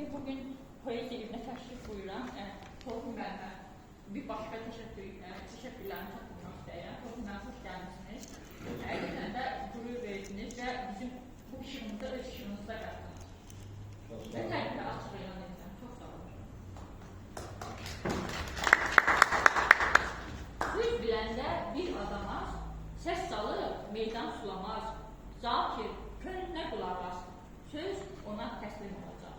ki, bugün poeziya evinə təşrif buyuran Toğrul müəllimə bir başqa təşəkkürlərimi çatdırmaq istəyirəm. Toğrul müəllim, xoş gəlmişsiniz. Həqiqətən də qürur verdiniz və bizim bu işimizdə öz işimizdə qatdınız. Və təqdir açıq elan edirəm. Çox sağ olun. Söz biləndə bir adama səs salıb meydan sulamaz. Zakir, könlünə qulaq as. Söz ona təslim olacaq.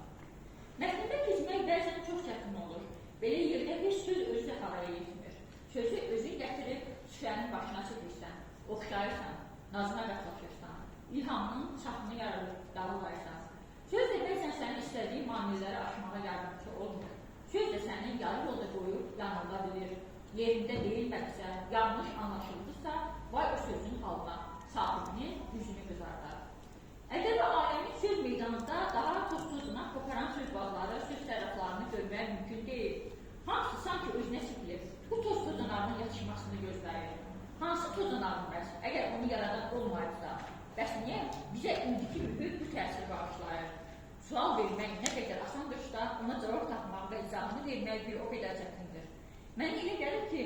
Mətndə keçmək bəzən çox çətin olur. Belə yerdə bir söz özü havaya yetmir. Sözü özün gətirib şüənin başına çəkirsən, oxşayırsan, nazına qatlaşırsan, ilhamının çapını yarılıb dağılayırsan. Söz də bəzən sənin istədiyi maneələri aşmağa yardımcı olmur. Söz də sənin yarı yolda qoyub yanılda bilir. Yerində deyilməksə, yanlış anlaşılmışsa, vay o sözün halına, sahibinin yüzünü qızardar. Ədəbi aləmin söz meydanında daha tozsuzuna koparan söz bağları, söz tərəflarını görmək mümkün deyil. Hansı sanki özünə sikilir, bu toz tozunarının yatışmasını gözləyir. Hansı tozunarın bəs, əgər onu yaradan olmayıbsa, bəs niyə bizə indiki mühür bu təsir bağışlayır? Sual vermək nə qədər asandırsa, ona cavab tapmaq və izahını vermək bir o qədər çətindir. Mənə elə gəlir ki,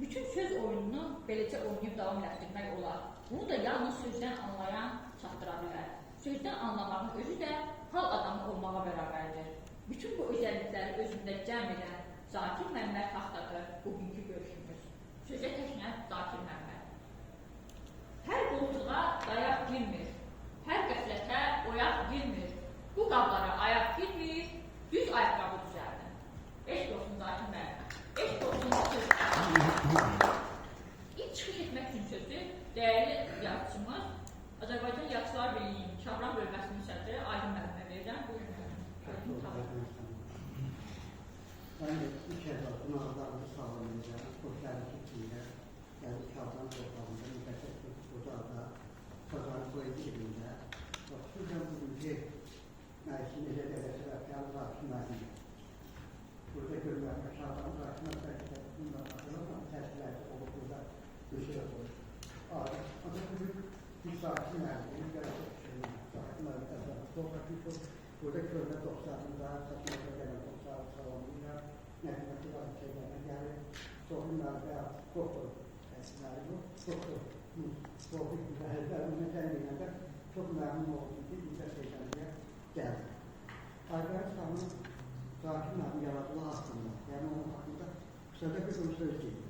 bütün söz oyununu beləcə oynayıb davam etdirmək olar. Bunu da yalnız sözdən anlayan çatdıra bilər. Sözdən anlamağın özü də hal adamı olmağa bərabərdir. Bütün bu özəllikləri özündə cəm edən Zakir Məmməd haqqdadır bugünkü görüşümüz. Sözə təşnə Zakir Məmməd. Hər qoltuğa dayaq girmir, hər qəflətə oyaq girmir, bu qablara ayaq girmir, düz ayaqqabı düzəldin. Eşq olsun Zakir Məmməd. Eşq olsun sözü. İlk çıxış etmək üçün sözü dəyərli yazıcımız, Azərbaycan Yazıçılar Birliyinin Şabran bölməsinin sədri Aydın müəllimə verirəm. Buyurun müəllim. Ben de üç evlatın ağlarını sağlamayacağım. Hoşlarını çektiğinde, yani Şabran toplamında müddetçe Ocağı'da, Kazan Poezi'de, şuradan bugünkü meclisin edebiyatı ve kârlı hakimlerinde. Burada görülen Şabran bırakma sertifikatında bakılan sertifikatı olup burada bir şey olur. Atatürk bir sakinlerdi, bir yaratı sakinlerdi. Burada körme 90'ında, saçmalıkta gelen 90 salonuyla nefreti bazı şeylerine geldi. Toplumlarda doktor esnafı bu, doktor güzellikler, onun nedeniyle de çok memnun oldum ki güzel şeylerine geldi. Arkadaşlarımın sakinlerin yaratılığı hakkında, yani onun hakkında kısaca bir söz değil.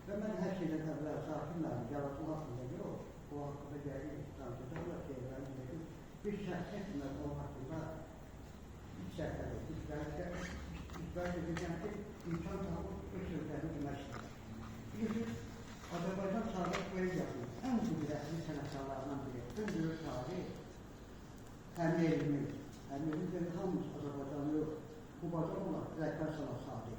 Ve ben her şeyden evvel sakinlerin yaratılığı hakkında yok. O hakkında geldiği tanıtıcılar şeylerindeki bir şahsiyetle onun hakkında hiç şerhleri, belki diyeceğim ki insan tanımı bu sözlerini güneştir. Çünkü Azerbaycan tarih poeziyasının en kudretli sanatçılarından biri, en büyük tarihi Əmiyevimiz. Əmiyevimiz hamımız Azərbaycanlı yok. Bu bazar olan Ələkbər Salasadi.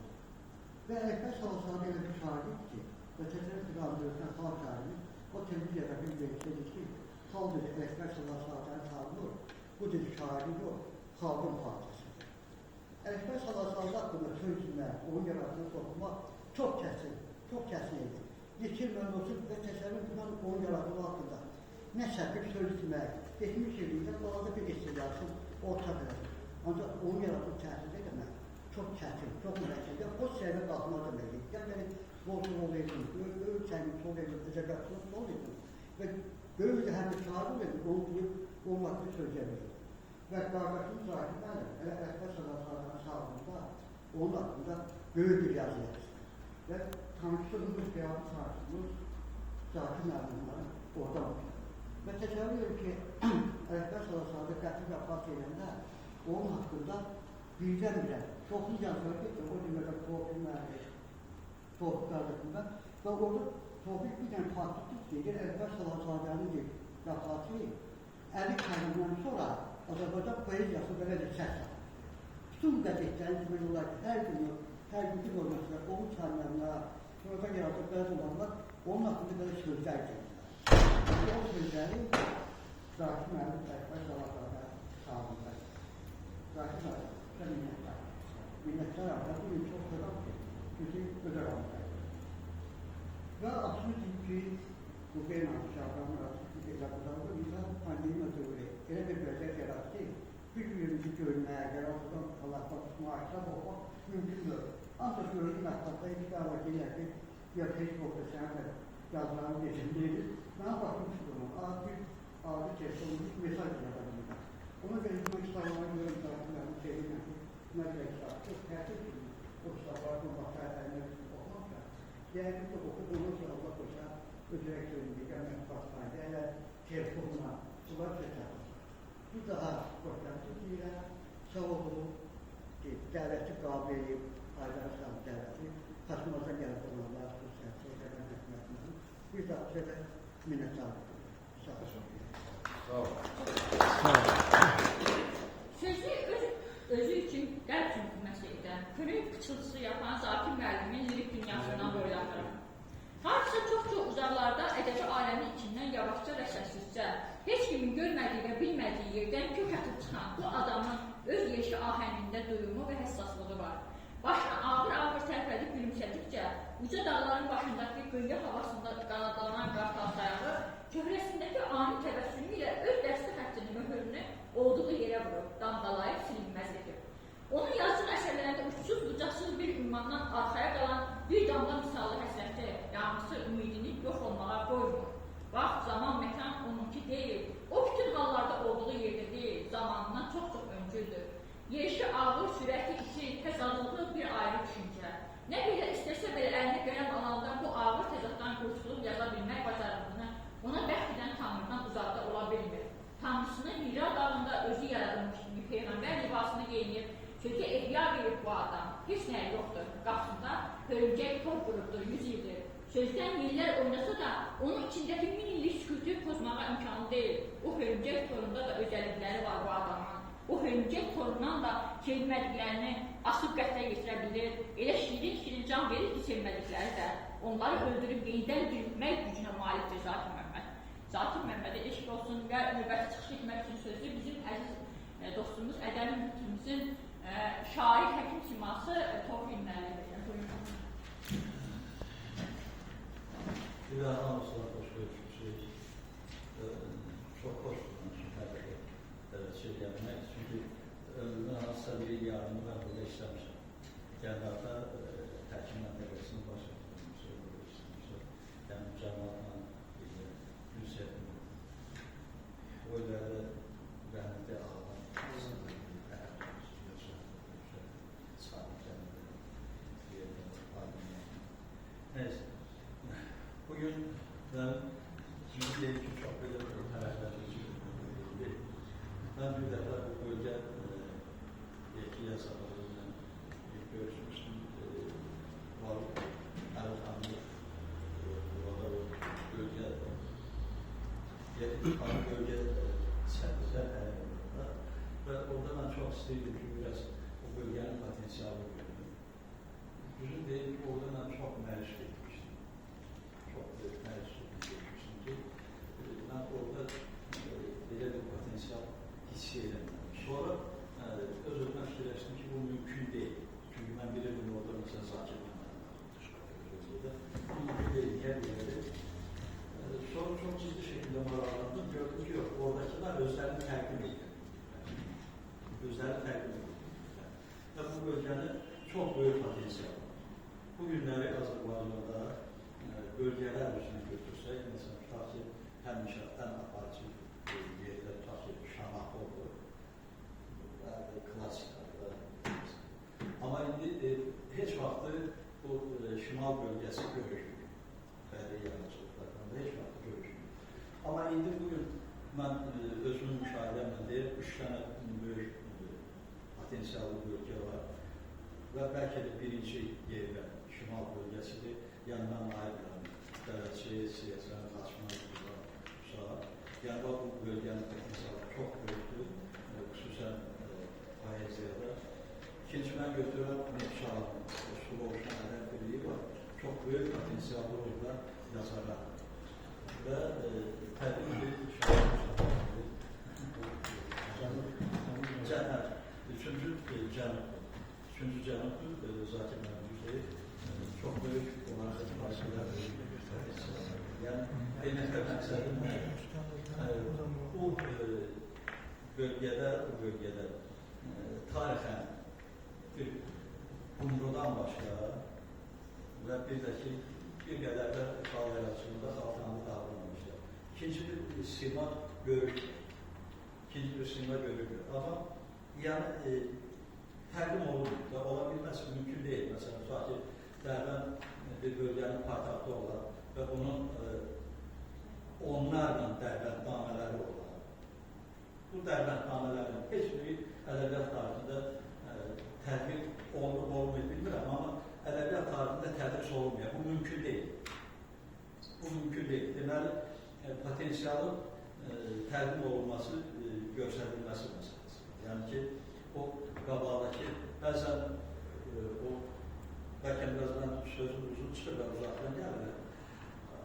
Ve Ələkbər Salasadi öyle bir şahitlik ki, ve tesadüf kaldırırken halk şahidi, o televizyada bir dedi ki, hal dedi Ələkbər Salasadi'nin tarzı, bu dedi şahidi yok, halkın partisi. Ələkbər Salasadi hakkında sözünler, onun yaratını sokmak çok kesinlikli. Geçirmeden olsun ve tesadüf onun yaratını hakkında ne səbir sözünler, geçmiş yerinde bazı bir istilasın ortada. Ancak onun yaratını təsir edəmək çok çətin, çok mürəkkəbdir. O səviyyə qalxma deməkdir. Yəni, bolsun olaydım, ölçənin sol edim, əcəbətin sol edim. Və böyük də həm də şahid olaydım, onu deyib, onun haqqında söyləyəməyim. Və qardaşım sahibləri, elə Ələkbər Salasadi'nin sağlığında, onun haqqında böyük bir yazı yazır. Və tanışdığımız qiyamı tartışımız Zakir müəllimlərin oradan okuyur. Və təsəvvür edir ki, Ələkbər Salasadi qətli vəfat edəndə onun haqqında birdən-birə çoxlu yazılar getir, o cümlədə Tofiq müəllim, Tofiq qardaşımda və orada Tofiq bir dənə partitlik deyir, Ələkbər Salasadi'nin vəfatı 50 kəlimdən sonra Azərbaycan poeziyası belə bir səs alır. Bütün qəzetlərin kimi olar ki, hər günkü görməsilər, onun çaylarına, sonradan yaratıb bəzi olanlar, onun haqqında belə sözlər gəlir. O sözləri Zakir müəllim Ələkbər Salasadi'nin sağlığında. Zakir müəllim, sən minnətlər. Minnətlər haqqında bu gün çox qadam ki, bizi ödər almışlar. Və açmışdır ki, bu beynəlxalq Şabran Mürasiki elə budalda bizə pandemiya dövrü elə bir vəziyyət yarattı, bir günümüzü görməyə, oradan Allah'tan muhakkak olmaq mümkündür. Ancak gördüğüm hakkında iki dava gelir ki, ya Facebook'ta sen yazılarını geçindiydi. Ben bakmıştım ona, ağzı kesilmiş mesaj yazarında. Ona göre bu kitabına göre tarafından şeyine mesela çok tertip edildi. O kitaplardan makalelerini okumakla. Yani bu okuduğunuz Allah koşa özellikle söyleyeceğim hastanede eğer telefonuna sular çeker. Bir daha koşarsa sağ olun ki devleti kabiliyim, Aydarsan devleti, kaçmaza gelip olanlar, sosyal şeylerden hükümetinin bir daha şöyle minnettarlık. Sağ olun. Sağ olun. Sözü özü için qəlb sürtülməsi edən, könül pıçıltısı yapan Zakir müəllimin lirik dünyasından boylanır. Hardasa çox-çox uzaqlarda ədəbi aləmin içindən yavaşca və səssizcə, heç kimin görmədiyi və bilmədiyi yerdən kök atıb çıxan bu adamın öz yeşi ahəngində duyumu və həssaslığı var. Başını ağır-ağır tərpədib gülümsədikcə, uca dağların başındakı qıyı havasında qanadlanan qartal sayağı, köhrəsindəki ani təbəssümü ilə öz dəstə xəttinin möhürünü olduğu yerə vurub, damdalayıb silinməz edib. Onun yazıcı əsərlərində uçsuz-bucaqsız bir ümmandan arxaya qalan bir damla misalı həsrəti, yağmısı ümidini yox olmağa qoymur. Vaxt, zaman, məkan onunki deyil, o bütün hallarda olduğu yerdə deyil, zamanından çox-çox öncüldür. Yerişi ağır, sürəti iti, təzadlıqlı bir ayrı düşüncə. Nə belə istəsə belə əlinə qələm alandan bu ağır təzaddan qurtulub yaza bilmək bacarığını ona bəxt edən Tanrıdan uzaqda ola bilmir. Tanrısını Hira dağında özü yaradılmış kimi Peyğəmbər libasını geyinib, sözü ehya verib bu adam. Heç nəyə yoxdur. Qapısında hörümcək tor qurubdur 100 ildir. Sözdən illər oynasa da onun içindəki min illik sükutu pozmağa imkanı deyil. O hörümcək torunda da özellikləri var bu adamın. O hörümcək torundan da sevmədiklərini asıb qətlə yetirə bilir. Elə şirin can verir ki, sevmədikləri də onları öldürüb yenidən diriltmək gücünə malikdir Zakir Məmməd. Zakir Məmmədə eşq olsun və növbəti çıxış etmək üçün sözü bizim əziz dostumuz, ədəbi mühtimizin şair, həkim siması Tofiq müəllimdir. Bir daha hamısına hoş görüşmüşük. Çok hoş bulmuşum şey yapmak. Çünkü ben aslında bir yarını ben burada işlemişim. Genelde tercih menteresini başlatmışım. Yani cemaatla ilgili yüzeyim. Öyle ben de ağlam. Neyse. Bugün ben Türkiye'yi çok böyle ben bir defa bu bölge yetki yasalarıyla görüşmüştüm. Varlık Erkanlı orada bölge servisler ve orada ben çok istedim ki biraz o bölgenin potansiyeli gördüm. Bizim değil ki orada ben çok meriç etmiştim. Çok büyük meriç etmiştim ki ben orada böyle bir potansiyel hissiyelerim. Sonra özümden söyledim ki bu mümkün değil. Çünkü ben bilirdim orada mesela Zakir Mehmet'de. Mümkün değil diye bilirdim. Sonra çok ciddi şekilde maralandım. Gördüm ki yok. Oradakiler özlerini terkim ediyor. Özlerini terkim ediyor. Ve bu bölgenin çok büyük potansiyeli var. Bugünleri Azerbaycan'da bölgeler üstüne götürsek, mesela tutaq ki, həm inşaatdan aparıcı yerlər tutaq ki, Şamaxı olur, klasikada. Amma indi heç vaxtı bu şimal bölgəsi görüşmür. Bədii yaradıcılıqlarında heç vaxtı görüşmür. Amma indi bugün mən özümün müşahidəmlə deyir, 3 dənə böyük potansiyallı bölgə var və bəlkə də birinci yerdə şimal bölgəsidir. Yəni mən ayıqlarım, Dərəçi, Siyəsən, Qaçman, Uşaq. Yəni bu bölgənin potansiyalı çox böyükdür, xüsusən poeziyada. İkinci mən götürəm Neftçalın, Sulu Oşan Ədəb Birliyi var. Çox böyük potansiyallı orada yazarlar. Və təbii ki, Cənab, üçüncü cənabdır, Zakir Məmməd çok büyük olarak başkalar yani benim məqsədim bu bölgədə, bu bölgədə tarixən bir Qumrudan başqa və bir də ki, bir qədər də xalq arasında xalqanlı davranmışlar. İkinci bir sima görürük. İkinci bir sima görürük. Amma yəni təqdim olur da, ola bilməsi mümkün deyil. Məsələn, tutaq ki, Dərbənd bir bölgənin paytaxtı olar və bunun onlarla Dərbəndnamələri olar. Bu Dərbəndnamələrin heç biri ədəbiyyat tarixində tədqiq olmayıb bilmirəm, amma ədəbiyyat tarixində tədris olunmuyor. Bu mümkün deyil. Bu mümkün deyil. Deməli, potensialın təqdim olunması, göstərilməsi məsələsi. Yəni ki, o qabaqdakı, bəzən o, bəlkə biraz mən sözüm uzun çıxır və uzaqdan gəlir.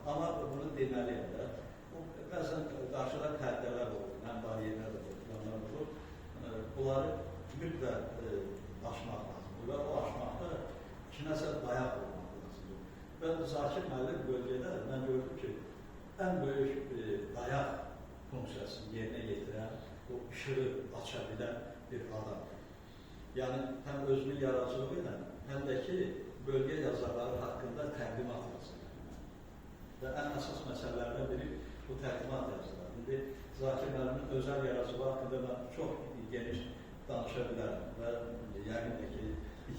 Amma bunu deməliyəm də, bəzən qarşıda pərdələr olur, mən bariyerlər olur, planlar olur. Bunları mütləq aşmaq lazımdır və o aşmaqda kiməsə dayaq olmaq lazımdır. Və Zakir müəllim bölgədə mən gördüm ki, ən böyük dayaq funksiyasını yerinə yetirən, o işığı aça bilən bir adam. Yəni, həm özünün yaradıcılığı ilə, həm də ki, bölgə yazarları haqqında təqdimat yazılır. Və ən əsas məsələlərdən biri bu təqdimat yazılır. İndi Zakir müəllimin özəl yaradıcılığı haqqında mən çox geniş danışa bilərəm və yəqin də ki,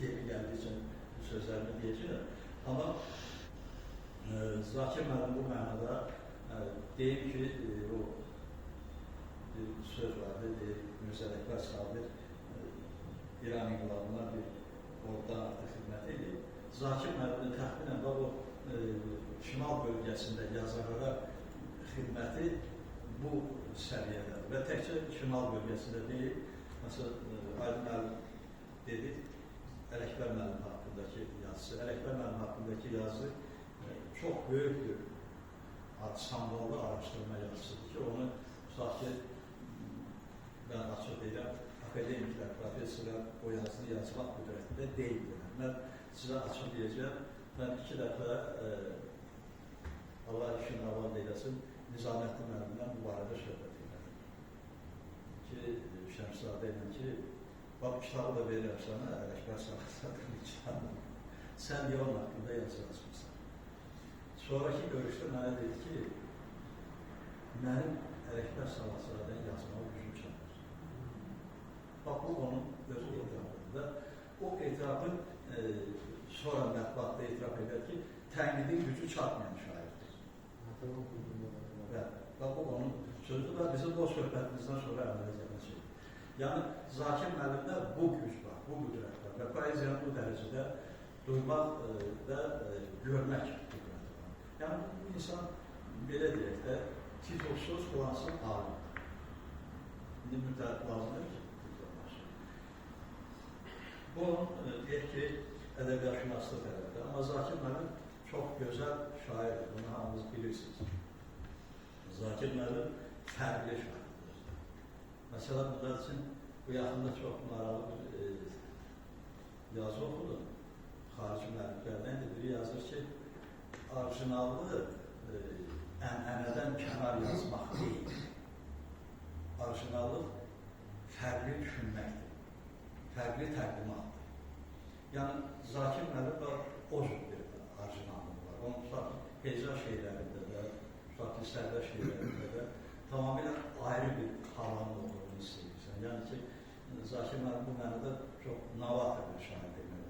yeri gəldiyi üçün bu sözlərimi deyəcəyəm. Amma Zakir müəllim bu mənada deyib ki, o bir söz vardı, Mirzə Ələkbər Sabir İran inqilabına bir orada artıq xidmət edib. Zakir müəllimin təxminən o şimal bölgəsində yazarlara xidməti bu səviyyədə və təkcə şimal bölgəsində deyil. Məsələn, Aydın müəllim dedi, Ələkbər müəllim haqqındakı yazısı. Ələkbər müəllim haqqındakı yazı çox böyük bir samballı araşdırma yazısıdır ki, onu tutaq ki, mən açıq deyirəm, akademiklər, professorlar o yazını yazmaq qüdrətində deyildir. Mən sizə açıq deyəcəm, mən 2 dəfə Allah işin aval deyəsin, Nizamətli müəllimdən bu barədə söhbət edirəm. Ki, Şəmszadə ilə ki, bax, kitabı da verirəm sana, Ələkbər Sabir'in kitabı. Sən yolun haqqında yazılmışsan. Sonraki görüşdə mənə dedi ki, mənim Ələkbər Sabir'dən yazmağı gücüm çatır. Bax, bu onun özü etirafıdır və o etirafın sonra mətbuatda etiraf edir ki, tənqidin gücü çatmayan şairdir. Və bu onun sözü və bizim o söhbətimizdən sonra əmələ gələcək. Yəni, Zakir müəllimdə bu güc var, bu qüdrət var və poeziyanı bu dərəcədə duymaq və görmək qüdrəti var. Yəni, bu insan, belə deyək də, titulsuz qulansın alimdir. İndi müddət lazımdır ki, titullaşır. Bu, deyək ki, ədəbiyyatşünaslıq tərəfdə. Amma Zakir müəllim çox gözəl şairdir, bunu hamınız bilirsiniz. Zakir müəllim fərqli şairdir. Məsələn, bunlar üçün bu yaxında çox maraqlı bir yazı oxudum. Xarici müəlliflərdən biri yazır ki, orijinallığı ənənədən kənar yazmaq deyil. Orijinallıq fərqli düşünməkdir, fərqli təqdimatdır. Yəni, Zakir müəllim o cür bir orijinallığı var. Onun tutaq hecra şeylərində də, tutaq sərdə şeylərində də tamamilə ayrı bir havanın olduğunu istəyirsən. Yəni ki, Zakir müəllim bu mənada çox novator bir şair deməli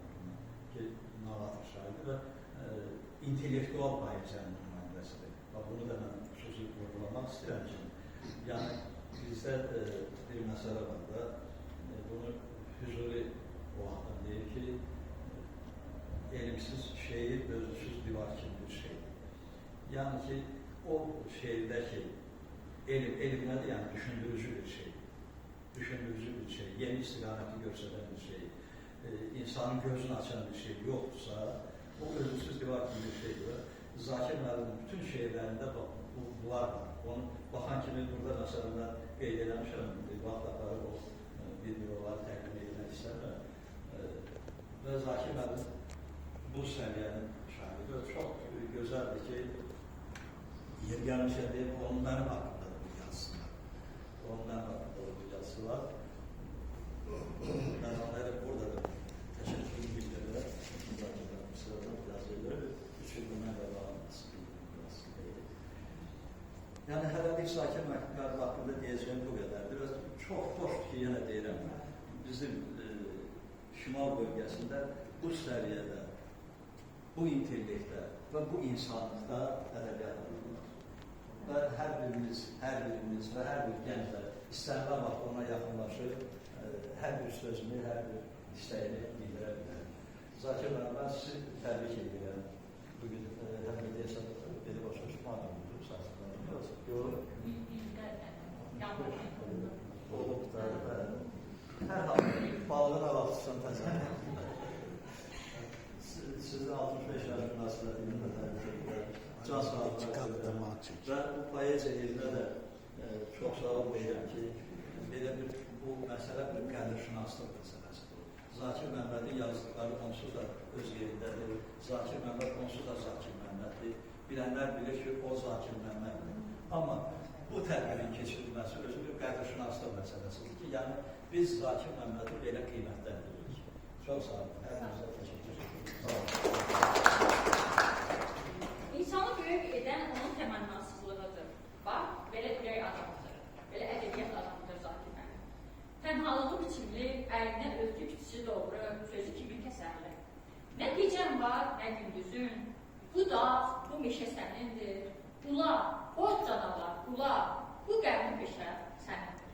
ki, novator şairdir və intellektual poeziyanın nümayəndəsidir. Bunu da mən xüsusi vurgulamaq istəyirəm ki, yəni bizdə bir məsələ var da, bunu Füzuli o vaxtdan deyir ki, elimsiz şeir, özüsüz divar kimi bir şeydir. Yəni ki, o şeirdəki elm nədir? Yəni düşündürücü bir şey. Düşündürücü bir şey, yeni istiqaməti göstərən bir şey, insanın gözünü açan bir şey yoxdursa, o özüsüz divar kimi bir şeydir. Zakir müəllimin bütün şeirlərində bunlar var. Onu baxan kimi burada məsələn mən qeyd eləmişəm, vaxt aparıb o videoları təqdim etmək istəmirəm. Və Zakir müəllim bu səviyyənin şahidi çox gözəldir ki, yer gəlmişə deyib, onun mənim haqqında da bu yazsınlar. Onun mənim haqqında da bu yazsınlar. Zakir Məmmədov haqqında deyəcəyim bu qədərdir. Və çox xoşdur ki, yenə deyirəm, bizim şimal bölgəsində bu səviyyədə, bu intellektdə və bu insanlıqda ədəbiyyat alınır. Və hər birimiz və hər bir gənc də istənilən vaxt ona yaxınlaşır, hər bir sözünü, hər bir istəyini bildirə bilər. Zakir müəllim, mən sizi təbrik edirəm. Bugün həm də deyəsən, beni başa düşmədim. Olub da, hər halda balığın ağaltısından təsəvvür. Sizin 65 yaş münasibətindən də təbrik edirəm. Can sağlıqlar və bu poeziya yerində də çox sağ olmayacaq ki, belə bir bu məsələ bir qədirşünaslıq məsələsidir. Zakir Məmmədin yazdıqları onsuz da öz yerindədir. Zakir Məmməd onsuz da Zakir Məmməddir. Bilənlər bilir ki, o Zakir Məmməddir. Amma bu tədbirin keçirilməsi özü bir qədirşünaslıq məsələsidir ki, yəni biz Zakir Məmmədi belə qiymətləndiririk. Çox sağ olun. Hər birinizə təşəkkür ederim. İnsanı böyük edən onun təmənnasızlığıdır. Bax, belə ürək adamıdır, belə ədəbiyyat adamıdır Zakir Məmməd. Tənhalığı biçimli, əlinə özlü küçüsü doğru, sözü kimin kəsərli. Nə gecən var, nə gündüzün, bu dağ, bu meşə sənindir. Ula, boz canavar, ula, bu qəmli meşə sənindir.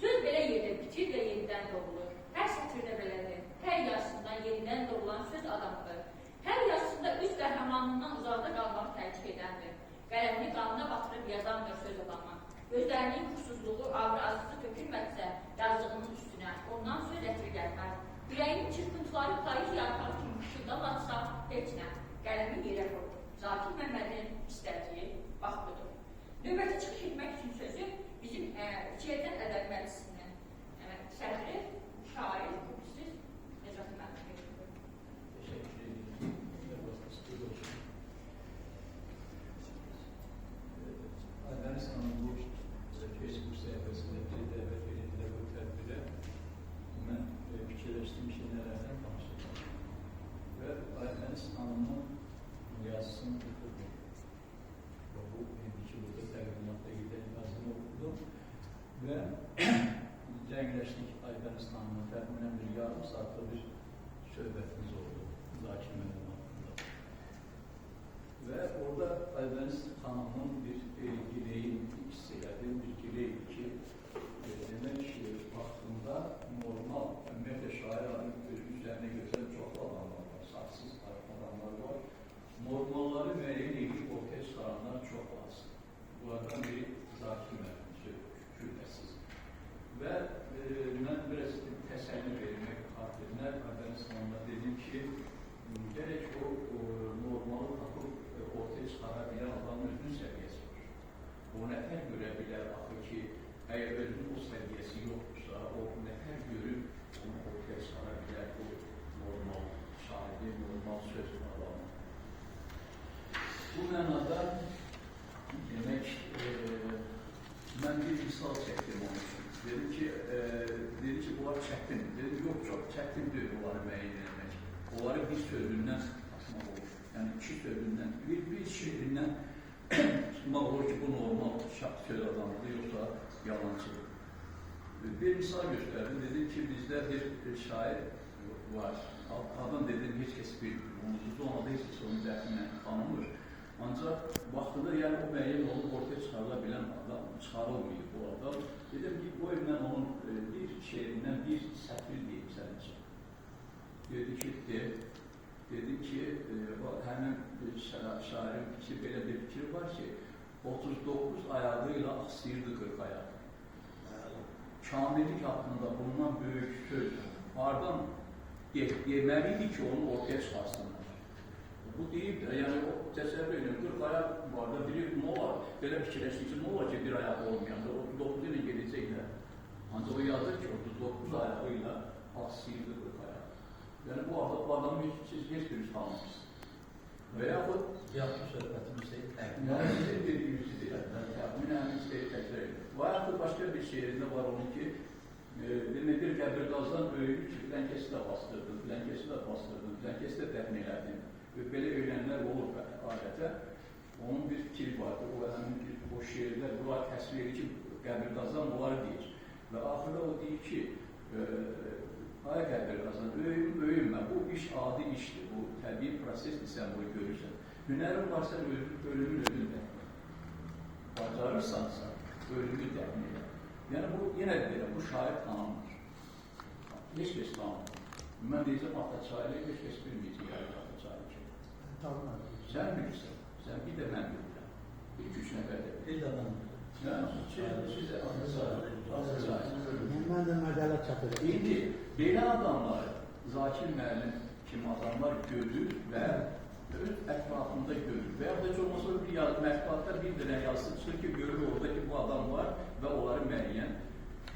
Söz belə yerdə bitir və yenidən doğulur. Hər sətirdə belədir, hər yazısında yenidən doğulan söz adamdır. Hər yazısında üz qəhrəmanından uzaqda qalmaq tərcih edəndir. Qələmini qanına batırıb yazandır söz adamı. Gözlərinin kursuzluğu, ağrı azlığı tökülmədsə yazdığının üstünə, ondan söz ətri gəlməz. Ürəyinin çırpıntıları payız yarpağı kimi xışıldamadsa heç nə, qələmi yerə qoyur. Zakir Məmmədin istədiyi bax budur. Növbəti çıxış etmək üçün sözü bizim İçərdən Ədəb Məclisinin sədri, şair, publisist Necati Məmməd verir. Teşekkür ederim. Ermənistanın bu Facebook səhifəsində bir dəvət edildilə bu tədbirə mən fikirləşdiyim şeylərdən danışacağım. Və Ermənistanın yazısını tuturdum. Və bu iki burada təqdimatda gedən yazını okudum. Və cəngləşdik Ermənistanla təxminən bir yarım saatlı bir söhbətimiz oldu Zakir Məmmədov haqqında. Və orada Ermənistan xanımın bir gileyin hiss elədim, bir giley ki, demək ki, vaxtında normal, ümumiyyətlə şair üzərində gözəl çox adamlar var, saksız adamlar var. Normalları müəyyən edib ortaya çıxaranlar çox az. Bunlardan biri Zakir Məmmədov, şübhəsiz. Və mən biraz təsəlli vermək xatirinə Ermənistan'da dedim ki, gerek o normalı tapıb ortaya çıxara bilən adamın özünün səviyyəsi var. O nətər görə bilər, axı ki, əgər özünün o səviyyəsi yoxdursa, o nətər görüb onu ortaya çıxara bilər, o normal şahidi, normal söz adamı. Bu mənada demək, mən bir misal çəkdim onun üçün. Dedim ki, bunlar çətindir. Dedim, yox, çox çətindir bunları müəyyən etmək. Onları bir sözündən atmaq olur. Yəni, iki sözündən, bir şehrindən tutmaq olur ki, bu normal söz adamıdır, yoxsa yalancıdır. Bir misal göstərdim, dedim ki, bizdə bir şair var. Adam dedim, heç kəs bilmir. Onu da heç kəs onun dəfindən tanımır. Ancaq vaxtında yəni o müəyyən olub ortaya çıxarıla bilən adam çıxarılmayıb bu adam. Dedim ki, bu mən onun bir şeirindən bir sətri deyim sənin üçün. Dedi ki, həmin şairin belə bir fikri var ki, 39 ayağıyla axsıyırdı 40 ayağı. Kamillik haqqında bundan böyük söz hardan deməliydi ki, onu ortaya çıxarsınlar. Bu deyib də, yəni o təsəvvür edir, 40 ayaq var da, biri nə olar, belə fikirləşdik ki, nə olar ki, bir ayaq olmayanda, 39 ilə gedəcəklər. Ancaq o yazır ki, 39 ayağıyla axsıyırdı 40 ayaq. Yəni bu adamı siz heç biriniz tanımırsınız. Və yaxud Yaxşı söhbətimizdə təqdim. Yəni sizin dediyiniz deyil, təqdim istəyir təkrar edir. Və yaxud başqa bir şeirində var onun ki, demək bir qəbirdazdan öyünür ki, filənkəsi də bastırdın, filənkəsi də bastırdın, filənkəsi də təqdim elədin. Belə öyrənlər olur adətə. Onun bir fikri vardır, o o şeirlər, bunlar təsvir edir ki, Qəbirqazan bunları deyir. Və axırda o deyir ki, ay Qəbirqazan, öyünmə, bu iş adi işdir, bu təbii prosesdir, sən bunu görürsən. Hünərin var, sən ölümün önündə. Bacarırsansa, ölümü dəmin edə. Yəni, bu, yenə deyirəm, bu şair tanınmır. Heç kəs tanınmır. Mən deyəcəm, Ataçaylı, heç kəs bilməyəcək, yəni Ataçaylı ki. Tanımadım. Sən bilirsən, sən bir də mən bilirəm. Bir-üç nəfər də Bir də mən. siz də Ataçaylı. Mən də məqalə çatırım. İndi, belə adamlar, Zakir müəllim kimi adamlar görür və öz ətrafında görür. Və ya da heç olmasa bir mətbuatda bir dənə yazısı çıxır ki, görür orada ki, bu adam var və onları müəyyən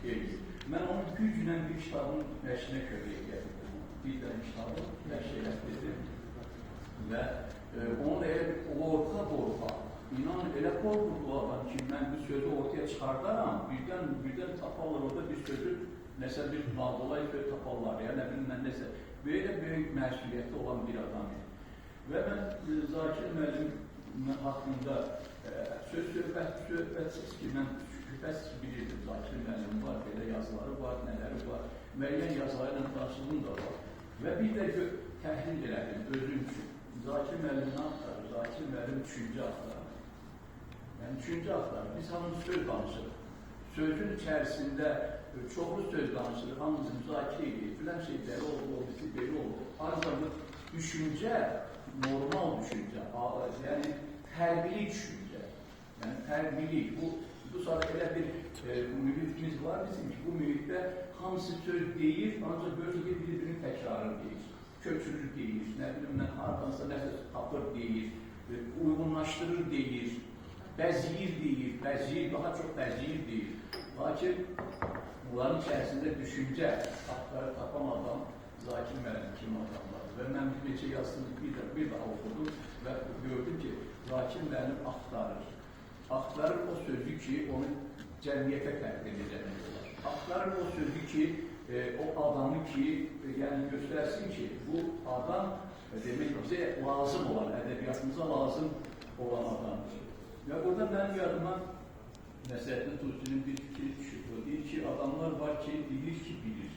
edir. Mən onun güclə bir kitabın nəşrinə kömək edirdim. Bir dənə kitabı nəşr etdirdim. Və onun elə qorxa, inan elə qorxur bu adam ki, mən bu sözü ortaya çıxardaram, birdən taparlar orada bir sözü, nəsə bir mağdolay söz taparlar, ya nə bilim mən nəsə. Belə böyük məsuliyyəti olan bir adam idi. Və mən Zakir müəllim haqqında söhbətsiz ki, mən şübhəsiz bilirdim, Zakir müəllim var, belə yazıları var, nələri var, müəyyən yazılarla qarşılığım da var. Və bir də təhlil elədim özüm üçün. Zakir müəllim nə axtarır? Zakir müəllim üçüncü axtarır. Yəni, üçüncü axtarır. Biz hamımız söz danışırıq. Sözün içərisində çoxlu söz danışırıq, hamımız müzakirə edir. Bilən şey belə oldu, o bizi belə oldu. Ancaq düşüncə, normal düşüncə, yəni tərbiyeli düşüncə, yəni tərbiyeli. Bu saat elə bir mühitimiz var bizim ki, bu mühitdə hamısı söz deyir, ancaq görürsə ki, bir-birinin təkrarını deyir, köçürür deyir, nə bilim mən hardansa nəsə tapır deyir, uyğunlaşdırır deyir, bəziyir, daha çox bəziyir deyir. Lakin bunların içərisində düşüncə haqqları tapan adam Zakir müəllim kimi adamlar. Və mən bir neçə yazısını bir daha oxudum və gördüm ki, Zakir müəllim axtarır. Axtarır o sözü ki, onu cəmiyyətə təqdim edəmək olar. Axtarır o sözü ki, o adamı ki, yəni göstərsin ki, bu adam demək bizə lazım olan, ədəbiyyatımıza lazım olan adamdır. Və burada mənim yadıma Nəsrəddin Tusi'nin bir fikri düşür. O deyir ki, adamlar var ki, bilir ki, bilir.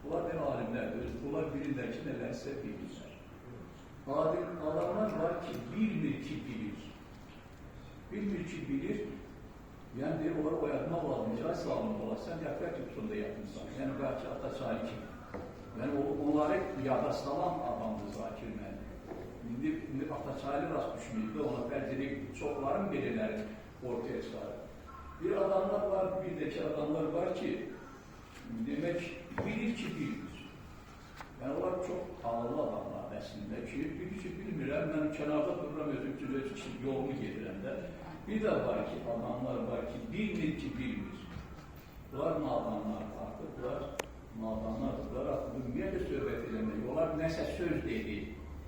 Bunlar nə alimlərdir, bunlar bilirlər ki, nələrsə bilirlər. Adamlar var ki, bilmir ki, bilir. Bilmir ki, bilir, yəni deyir, onları oyatmaq lazım, icra sağlamı olar, sən dəfət yutusunda yatmışsan, yəni belki Ataçaylı kimi. Yəni onları yada salan adamdır Zakir müəllim. İndi Ataçaylı rast düşməyib də ona fərz edib, çoxların belələri ortaya çıxarır. Bir adamlar var, bir də ki adamlar var ki, demək, bilir ki, bilmir. Yəni, onlar çox ağırlı adamlar əslində ki, bilir ki, bilmirəm, mən kənarda dururam, özüm üçün yolumu gedirəm də. Bir də var ki, adamlar var ki, bilmir ki, bilmir. Bunlar nadanlar artıq, bunlar nadanlardır. Bunlar artıq ümumiyyətlə söhbət eləmək, onlar nəsə söz dedi.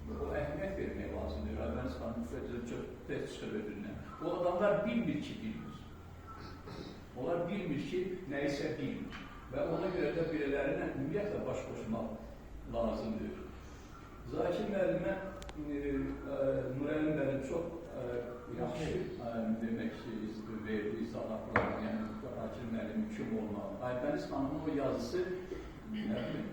O əhmiyyət vermək lazımdır. Ermənistan müfəccəl çox tez çıxır ödündən. O adamlar bilmir ki, bilmir. Onlar bilmir ki, nəyisə bilmir. Və ona görə də birələrinə ümumiyyətlə baş qoşmaq lazımdır. Zakir müəllimə Nurəli müəllim çox yaxşı demək ki, verdiyi izahatlar, yəni Zakir müəllim kim olmalı. Aybəniz xanımın o yazısı, nə bilim,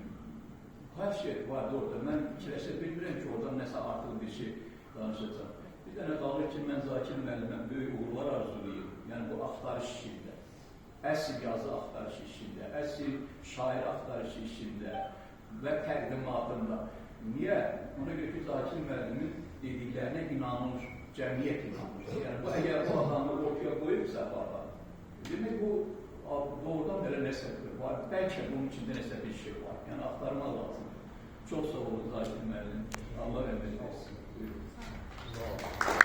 hər şey vardı orada. Mən ikiləşə bilmirəm ki, oradan nəsə artıq bir şey danışacaq. Bir dənə qalır ki, mən Zakir müəllimə böyük uğurlar arzulayım. Yəni, bu axtarış işində, əsl yazı axtarış işində, əsl şair axtarış işində və təqdimatında. Niyə? Ona görə ki, Zakir müəllimin dediklərinə inanılır, cəmiyyət inanılır. Yəni, bu əgər bu adamı ortaya qoyubsa, demək, bu doğrudan belə nəsə var. Bəlkə bunun içində nəsə bir şey var. Yəni, axtarmaq lazım. Çox sağ olun, Zakir müəllim. Allah rəhmət etsin. Buyurun.